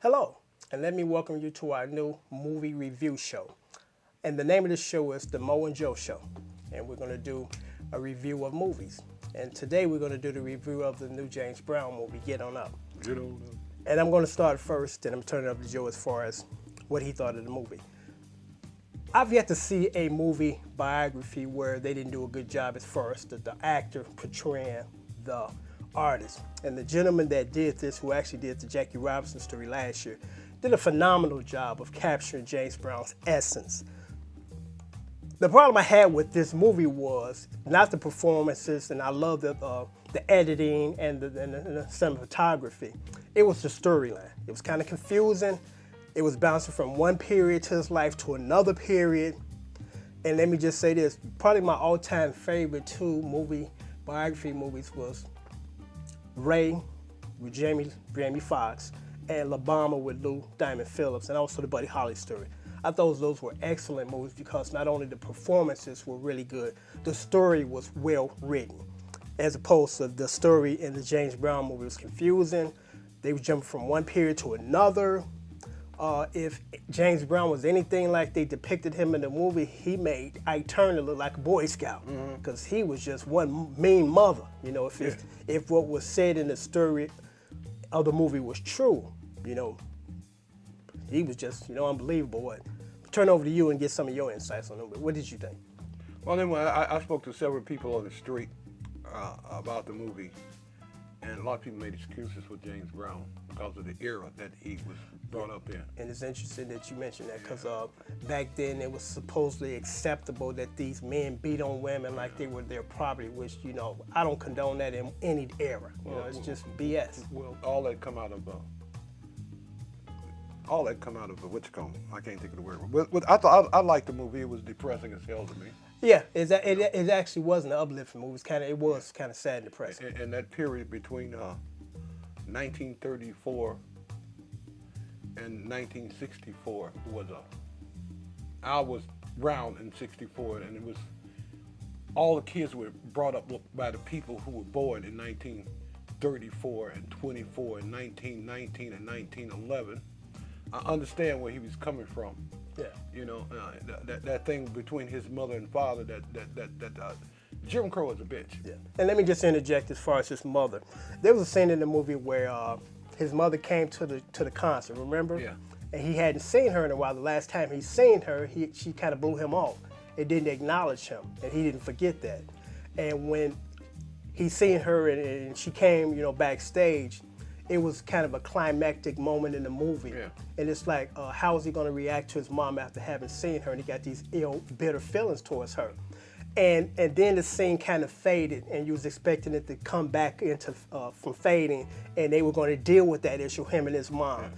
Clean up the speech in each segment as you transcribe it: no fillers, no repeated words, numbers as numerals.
Hello, and let me welcome you to our new movie review show. And the name of the show is The Mo and Joe Show. And we're going to do a review of movies. And today we're going to do the review of the new James Brown movie, Get On Up. Get on up. And I'm going to start first, and I'm turning it up to Joe as far as what he thought of the movie. I've yet to see a movie biography where they didn't do a good job as far as the actor portraying the artist. And the gentleman that did this, who actually did the Jackie Robinson story last year, did a phenomenal job of capturing James Brown's essence. The problem I had with this movie was not the performances, and I love the editing and the cinematography. It was the storyline. It was kind of confusing. It was bouncing from one period to his life to another period. And let me just say this, probably my all-time favorite two biography movies was Ray with Jamie Foxx and La Bamba with Lou Diamond Phillips, and also the Buddy Holly story. I thought those were excellent movies because not only the performances were really good, the story was well written. As opposed to the story in the James Brown movie was confusing. They were jumping from one period to another. If James Brown was anything like they depicted him in the movie, he made Ike Turner look like a Boy Scout because he was just one mean mother. You know, if what was said in the story of the movie was true, you know, he was just, unbelievable. What? Turn over to you and get some of your insights on it. What did you think? Well, then I spoke to several people on the street about the movie, and a lot of people made excuses for James Brown because of the era that he was brought up in. And it's interesting that you mentioned that because back then it was supposedly acceptable that these men beat on women like they were their property, which, I don't condone that in any era. It's just BS. Well, all that come out of what you call it? I can't think of the word. But I liked the movie. It was depressing as hell to me. Yeah, it actually wasn't an uplifting movie. It was kind of sad and depressing. And that period between 1934 and 1964 I was around in 64, and it was all the kids were brought up by the people who were born in 1934 and 24 and 1919 and 1911. I understand where he was coming from. Yeah. That thing between his mother and father, that Jim Crow is a bitch. Yeah. And let me just interject as far as his mother. There was a scene in the movie where his mother came to the concert, remember? Yeah. And he hadn't seen her in a while. The last time he seen her, she kind of blew him off. It didn't acknowledge him, and he didn't forget that. And when he seen her and she came, backstage, it was kind of a climactic moment in the movie. Yeah. And it's like, how is he going to react to his mom after having seen her? And he got these bitter feelings towards her. And then the scene kind of faded, and you was expecting it to come back into from fading, and they were going to deal with that issue, him and his mom. Yeah.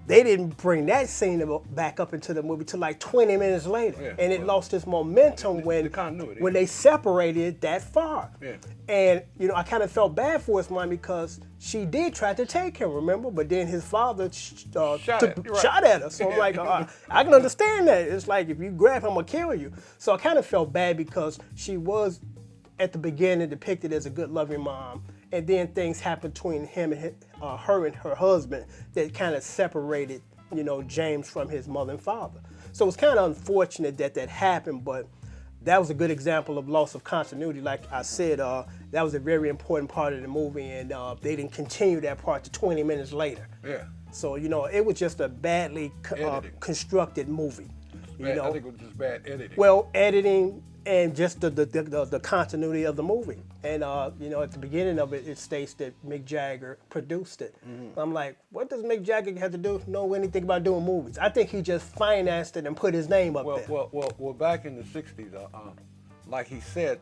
They didn't bring that scene back up into the movie till like 20 minutes later. Yeah, And it lost its momentum the continuity. when they separated that far. Yeah. And, I kind of felt bad for his mom because she did try to take him, remember? But then his father shot at her. So I'm like, I can understand that. It's like, if you grab him, I'm going to kill you. So I kind of felt bad because she was, at the beginning, depicted as a good, loving mom. And then things happened between him and her and her husband that kind of separated, James from his mother and father. So it's kind of unfortunate that happened, but that was a good example of loss of continuity. Like I said, that was a very important part of the movie, and they didn't continue that part to 20 minutes later. Yeah. So, it was just a badly constructed movie. I think it was just bad editing. Well, editing and just the continuity of the movie. And, at the beginning of it, it states that Mick Jagger produced it. Mm-hmm. I'm like, what does Mick Jagger have to know anything about doing movies? I think he just financed it and put his name up there. Well, back in the 60s, like he said,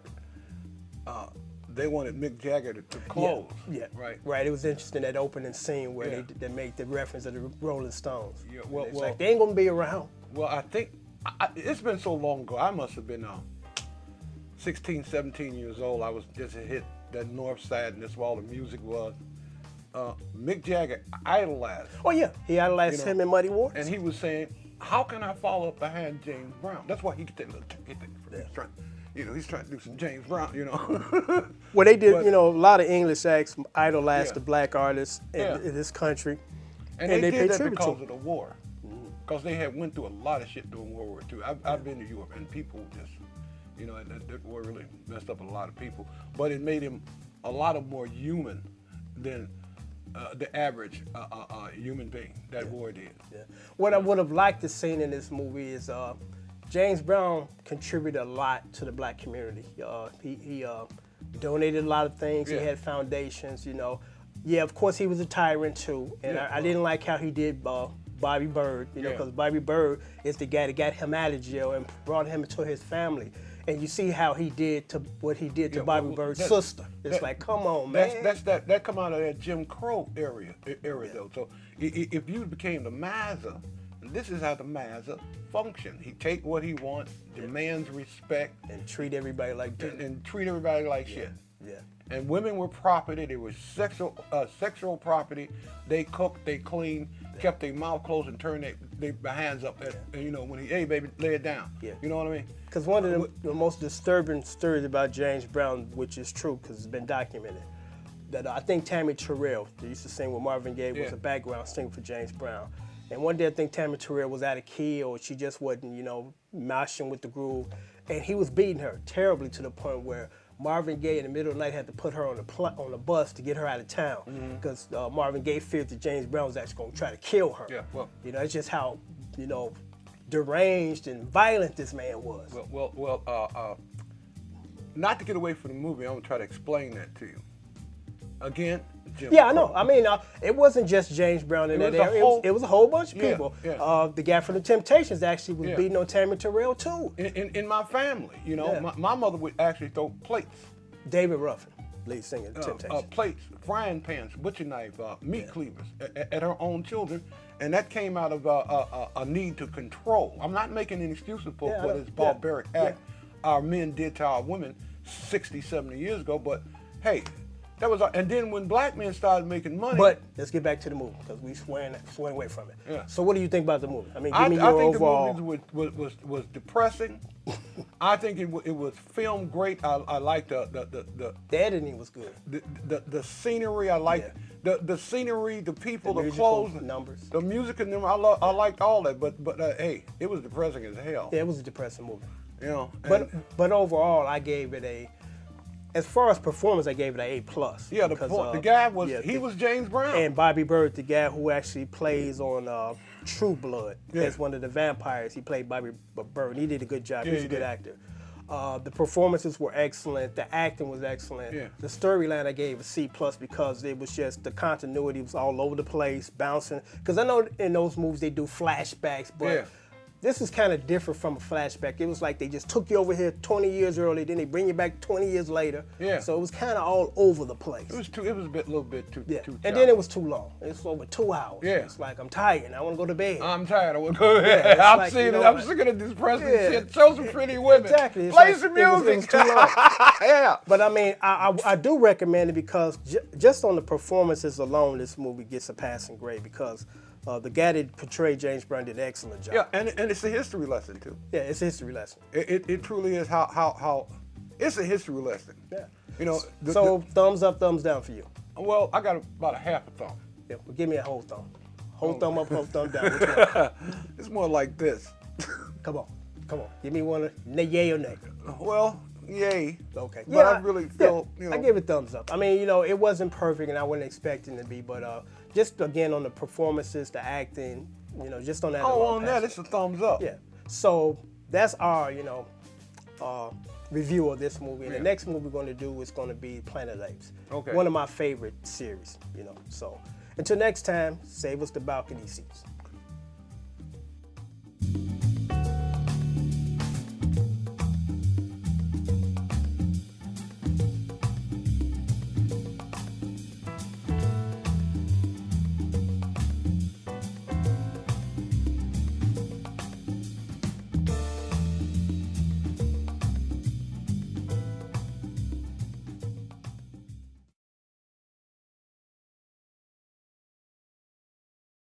they wanted Mick Jagger to close. Yeah, Right. Right. It was interesting that opening scene where Yeah. they make the reference of the Rolling Stones. Yeah, And well- it's well- like they ain't gonna be around. Well, I think it's been so long ago. I must have been 16, 17 years old. I was just hit that north side, and that's where all the music was. Mick Jagger idolized, Oh yeah, he idolized You know, him in Muddy Waters. and he was saying, "How can I follow up behind James Brown?" That's why he could take a little ticket thing. He's trying, he's trying to do some James Brown. Well, they did, But- a lot of English acts idolized Yeah. the black artists Yeah. in this country, And they paid did that tribute to because him. of the war. Because they had went through a lot of shit during World War II. I've been to Europe, and people just, that war really messed up a lot of people. But it made him a lot of more human than the average human being that war did. Yeah. What I would have liked to seen in this movie is James Brown contributed a lot to the black community. He donated a lot of things. Yeah. He had foundations. Yeah, of course he was a tyrant too, and Yeah. I didn't like how he did Bobby Bird. Yeah. Because Bobby Bird is the guy that got him out of jail and brought him to his family. And you see how he did to what he did to Yeah, Bobby well, Bird's that- sister. It's that- like, come on, man. That come out of that Jim Crow area though. So if you became the Mazza, this is how the Mazza function. He take what he wants, demands respect, And treat everybody like dirt. and treat everybody like shit. Yeah. And women were property. They were sexual property. They cooked, they cleaned, kept their mouth closed, and turned their hands up. When hey baby, lay it down. Yeah. You know what I mean? Because one of the most disturbing stories about James Brown, which is true because it's been documented, that I think Tammy Terrell, that used to sing with Marvin Gaye, was Yeah. a background singer for James Brown. And one day I think Tammy Terrell was out of key or she just wasn't, mashing with the groove. And he was beating her terribly to the point where Marvin Gaye in the middle of the night had to put her on the bus to get her out of town because Marvin Gaye feared that James Brown was actually going to try to kill her. Yeah, well- It's just how, deranged and violent this man was. Not to get away from the movie, I'm gonna try to explain that to you. Again, Jim Yeah, I know. Crow. I mean, it wasn't just James Brown in It that was a area. whole- It was a whole bunch of Yeah, people. yeah. The guy from the Temptations actually was Yeah. beating on Tammy Terrell too. In my family, Yeah. my mother would actually throw plates. David Ruffin, lead singer of the Temptations. Plates, frying pans, butcher knife, meat cleavers at her own children, and that came out of a need to control. I'm not making an excuse for Yeah, I know. this barbaric Yeah. act our men did to our women 60, 70 years ago, but hey, that was, and then when black men started making money. But let's get back to the movie because we swing away from it. Yeah. So what do you think about the movie? I mean, I give me your think overall. the movie was depressing. I think it was filmed great. I liked The editing was good. the scenery. I liked the scenery, the people, the musical clothes, numbers. the music and them. I liked all that. But hey, it was depressing as hell. Yeah, it was a depressing movie. And But overall, I gave it as far as performance, I gave it an A+. yeah, the guy was he was James Brown. And Bobby Bird, the guy who actually plays on True Blood, Yeah. as one of the vampires. He played Bobby Bird. He did a good job. Yeah, He's he a good did. actor. The performances were excellent. The acting was excellent. Yeah. The storyline I gave a C+ because it was just the continuity was all over the place, bouncing. Because I know in those movies they do flashbacks, but Yeah. this is kind of different from a flashback. It was like they just took you over here 20 years early, then they bring you back 20 years later. Yeah. So it was kind of all over the place. It was a little bit too. Yeah, too and then it was too long. It's over 2 hours. Yeah. It's like I'm tired and I want to go to bed. I'm tired. I want to go ahead. it's I'm like, seeing you it. know, I'm like- sick of this depressing Yeah. shit. Show some pretty women. Exactly. It's Play like, some it was music. too long. Yeah. But I mean, I do recommend it because just on the performances alone, this movie gets a passing grade because the guy that portrayed James Brown did an excellent job. Yeah, and it's a history lesson too. Yeah, it's a history lesson. It truly is how it's a history lesson. Yeah. You know. Thumbs up, thumbs down for you. Well, I got about a half a thumb. Yeah, well, give me a whole thumb. Whole Oh. thumb up, whole thumb down. Which one? It's more like this. Come on. Give me one, yay or nay. Well, yay. Okay. But I really feel, I give it thumbs up. I mean, it wasn't perfect and I wasn't expecting it to be, but just again on the performances, the acting, just on that. Oh, alone on that, passed. it's a thumbs up. Yeah. So that's our, review of this movie. And Yeah. the next movie we're going to do is going to be Planet of the Apes. Okay. One of my favorite series, So until next time, save us the balcony seats.